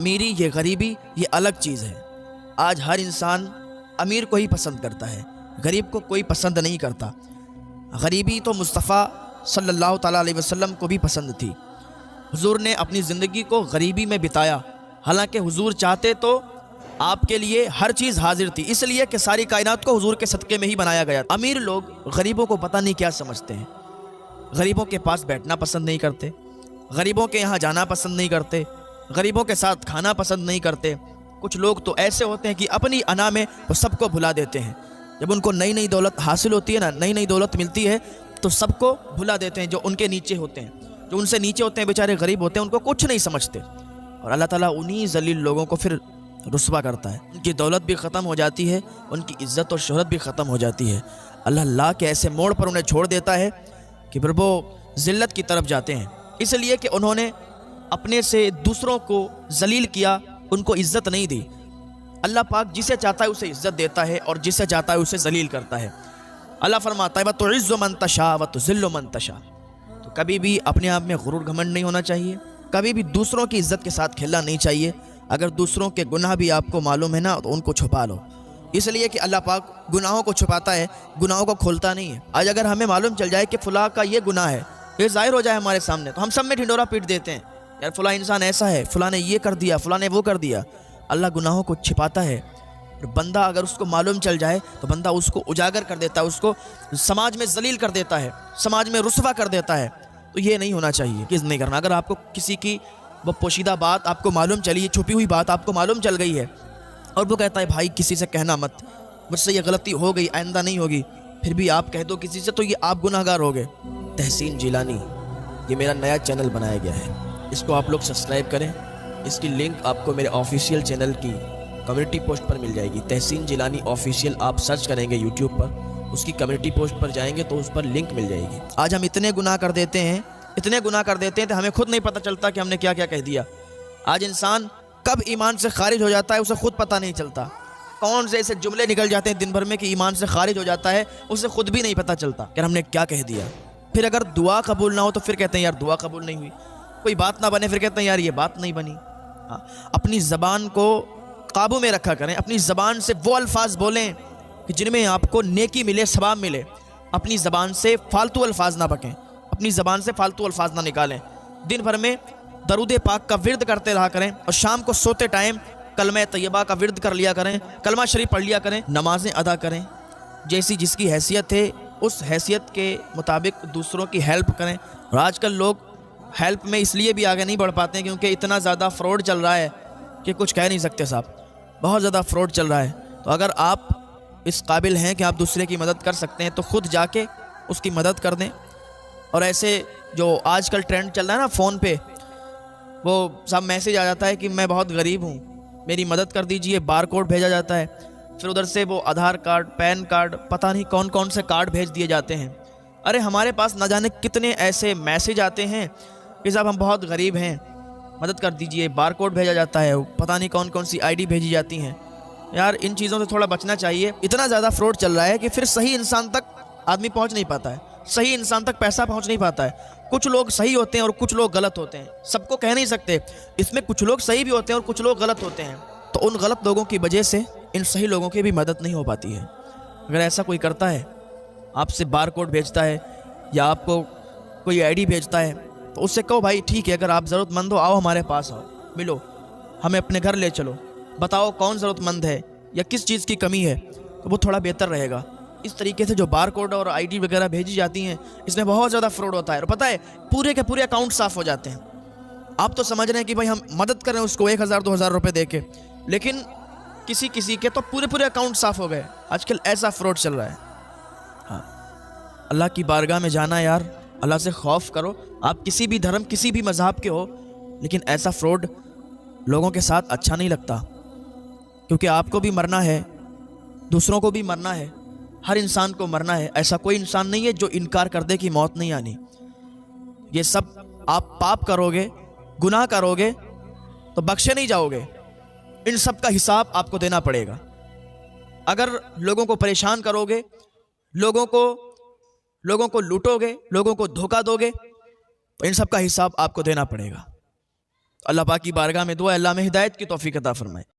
امیری یہ غریبی یہ الگ چیز ہے۔ آج ہر انسان امیر کو ہی پسند کرتا ہے، غریب کو کوئی پسند نہیں کرتا۔ غریبی تو مصطفیٰ صلی اللہ تعالیٰ علیہ وسلم کو بھی پسند تھی۔ حضور نے اپنی زندگی کو غریبی میں بتایا، حالانکہ حضور چاہتے تو آپ کے لیے ہر چیز حاضر تھی، اس لیے کہ ساری کائنات کو حضور کے صدقے میں ہی بنایا گیا۔ امیر لوگ غریبوں کو پتہ نہیں کیا سمجھتے ہیں، غریبوں کے پاس بیٹھنا پسند نہیں کرتے، غریبوں کے یہاں جانا پسند نہیں کرتے، غریبوں کے ساتھ کھانا پسند نہیں کرتے۔ کچھ لوگ تو ایسے ہوتے ہیں کہ اپنی انا میں وہ سب کو بھلا دیتے ہیں۔ جب ان کو نئی نئی دولت حاصل ہوتی ہے نا، نئی نئی دولت ملتی ہے تو سب کو بھلا دیتے ہیں۔ جو ان کے نیچے ہوتے ہیں، جو ان سے نیچے ہوتے ہیں، بیچارے غریب ہوتے ہیں، ان کو کچھ نہیں سمجھتے، اور اللہ تعالیٰ انہی ذلیل لوگوں کو پھر رسوا کرتا ہے۔ ان کی دولت بھی ختم ہو جاتی ہے، ان کی عزت اور شہرت بھی ختم ہو جاتی ہے۔ اللہ لا کے ایسے موڑ پر انہیں چھوڑ دیتا ہے کہ پھر وہ ذلت کی طرف جاتے ہیں، اس لیے کہ انہوں نے اپنے سے دوسروں کو ذلیل کیا، ان کو عزت نہیں دی۔ اللہ پاک جسے چاہتا ہے اسے عزت دیتا ہے اور جسے چاہتا ہے اسے ذلیل کرتا ہے۔ اللہ فرماتا ہے وَتُعِزُّ مَن تَشَاءُ وَتُذِلُّ مَن تَشَاءُ۔ تو کبھی بھی اپنے آپ میں غرور گھمنڈ نہیں ہونا چاہیے، کبھی بھی دوسروں کی عزت کے ساتھ کھیلنا نہیں چاہیے۔ اگر دوسروں کے گناہ بھی آپ کو معلوم ہے نا تو ان کو چھپا لو، اس لیے کہ اللہ پاک گناہوں کو چھپاتا ہے، گناہوں کو کھولتا نہیں ہے۔ آج اگر ہمیں معلوم چل جائے کہ فلاں کا یہ گناہ ہے، یہ ظاہر ہو جائے ہمارے سامنے، تو ہم سب میں ڈھنڈورا پیٹ دیتے ہیں، یار فلاں انسان ایسا ہے، فلاں نے یہ کر دیا، فلاں نے وہ کر دیا۔ اللہ گناہوں کو چھپاتا ہے، اور بندہ اگر اس کو معلوم چل جائے تو بندہ اس کو اجاگر کر دیتا ہے، اس کو سماج میں ذلیل کر دیتا ہے، سماج میں رسوا کر دیتا ہے۔ تو یہ نہیں ہونا چاہیے، کس نہیں کرنا۔ اگر آپ کو کسی کی وہ پوشیدہ بات آپ کو معلوم چلی، چھپی ہوئی بات آپ کو معلوم چل گئی ہے، اور وہ کہتا ہے بھائی کسی سے کہنا مت، مجھ سے یہ غلطی ہو گئی، آئندہ نہیں ہوگی، پھر بھی آپ کہہ دو کسی سے، تو یہ آپ گناہ گار ہو گئے۔ تحسین جیلانی، یہ میرا نیا چینل بنایا گیا ہے، اس کو آپ لوگ سبسکرائب کریں۔ اس کی لنک آپ کو میرے آفیشیل چینل کی کمیونٹی پوسٹ پر مل جائے گی۔ تحسین جیلانی آفیشیل آپ سرچ کریں گے یوٹیوب پر، اس کی کمیونٹی پوسٹ پر جائیں گے تو اس پر لنک مل جائے گی۔ آج ہم اتنے گناہ کر دیتے ہیں، اتنے گناہ کر دیتے ہیں کہ ہمیں خود نہیں پتہ چلتا کہ ہم نے کیا کیا کہہ دیا۔ آج انسان کب ایمان سے خارج ہو جاتا ہے اسے خود پتہ نہیں چلتا، کون سے ایسے جملے نکل جاتے ہیں دن بھر میں کہ ایمان سے خارج ہو جاتا ہے، اسے خود بھی نہیں پتہ چلتا کہ ہم نے کیا کہہ دیا۔ پھر اگر دعا قبول نہ ہو تو پھر کہتے ہیں یار دعا قبول نہیں ہوئی، کوئی بات نہ بنے پھر کہتے ہیں یار یہ بات نہیں بنی۔ اپنی زبان کو قابو میں رکھا کریں، اپنی زبان سے وہ الفاظ بولیں کہ جن میں آپ کو نیکی ملے، ثواب ملے۔ اپنی زبان سے فالتو الفاظ نہ بکیں، اپنی زبان سے فالتو الفاظ نہ نکالیں۔ دن بھر میں درود پاک کا ورد کرتے رہا کریں، اور شام کو سوتے ٹائم کلمہ طیبہ کا ورد کر لیا کریں، کلمہ شریف پڑھ لیا کریں، نمازیں ادا کریں، جیسی جس کی حیثیت ہے اس حیثیت کے مطابق دوسروں کی ہیلپ کریں۔ اور آج کل لوگ ہیلپ میں اس لیے بھی آگے نہیں بڑھ پاتے ہیں کیونکہ اتنا زیادہ فراڈ چل رہا ہے کہ کچھ کہہ نہیں سکتے صاحب، بہت زیادہ فراڈ چل رہا ہے۔ تو اگر آپ اس قابل ہیں کہ آپ دوسرے کی مدد کر سکتے ہیں تو خود جا کے اس کی مدد کر دیں۔ اور ایسے جو آج کل ٹرینڈ چل رہا ہے نا فون پہ، وہ سب میسیج آ جاتا ہے کہ میں بہت غریب ہوں، میری مدد کر دیجئے، بار کوڈ بھیجا جاتا ہے، پھر ادھر سے وہ آدھار کارڈ، پین کارڈ، پتہ نہیں کون کون سے کارڈ بھیج دیے جاتے ہیں۔ ارے ہمارے پاس نہ جانے کتنے ایسے میسیج آتے ہیں کہ صاحب ہم بہت غریب ہیں، مدد کر دیجئے، بار کوڈ بھیجا جاتا ہے، پتہ نہیں کون کون سی آئی ڈی بھیجی جاتی ہیں۔ یار ان چیزوں سے تھوڑا بچنا چاہیے، اتنا زیادہ فراڈ چل رہا ہے کہ پھر صحیح انسان تک آدمی پہنچ نہیں پاتا ہے، صحیح انسان تک پیسہ پہنچ نہیں پاتا ہے۔ کچھ لوگ صحیح ہوتے ہیں اور کچھ لوگ غلط ہوتے ہیں، سب کو کہہ نہیں سکتے، اس میں کچھ لوگ صحیح بھی ہوتے ہیں اور کچھ لوگ غلط ہوتے ہیں، تو ان غلط لوگوں کی وجہ سے ان صحیح لوگوں کی بھی مدد نہیں ہو پاتی ہے۔ اگر ایسا کوئی کرتا ہے، آپ سے بار کوڈ بھیجتا ہے یا آپ کو کوئی آئی ڈی بھیجتا ہے، تو اس سے کہو بھائی ٹھیک ہے، اگر آپ ضرورت مند ہو آؤ ہمارے پاس، آؤ ملو، ہمیں اپنے گھر لے چلو، بتاؤ کون ضرورت مند ہے یا کس چیز کی کمی ہے، تو وہ تھوڑا بہتر رہے گا۔ اس طریقے سے جو بار کوڈ اور آئی ڈی وغیرہ بھیجی جاتی ہیں، اس میں بہت زیادہ فراڈ ہوتا ہے، اور پتہ ہے پورے کے پورے اکاؤنٹ صاف ہو جاتے ہیں۔ آپ تو سمجھ رہے ہیں کہ بھائی ہم مدد کریں اس کو 1000 2000 روپے دے کے، لیکن کسی کے تو پورے اکاؤنٹ صاف ہو گئے۔ آج کل ایسا فراڈ چل رہا ہے۔ ہاں، اللہ کی بارگاہ میں جانا یار، اللہ سے خوف کرو، آپ کسی بھی دھرم کسی بھی مذہب کے ہو، لیکن ایسا فراڈ لوگوں کے ساتھ اچھا نہیں لگتا، کیونکہ آپ کو بھی مرنا ہے، دوسروں کو بھی مرنا ہے، ہر انسان کو مرنا ہے۔ ایسا کوئی انسان نہیں ہے جو انکار کر دے کہ موت نہیں آنی۔ یہ سب آپ پاپ کرو گے، گناہ کرو گے تو بخشے نہیں جاؤ گے، ان سب کا حساب آپ کو دینا پڑے گا۔ اگر لوگوں کو پریشان کرو گے، لوگوں کو لوٹو گے، لوگوں کو دھوکہ دو گے، تو ان سب کا حساب آپ کو دینا پڑے گا۔ اللہ پاک کی بارگاہ میں دعا ہے اللہ میں ہدایت کی توفیق عطا فرمائے۔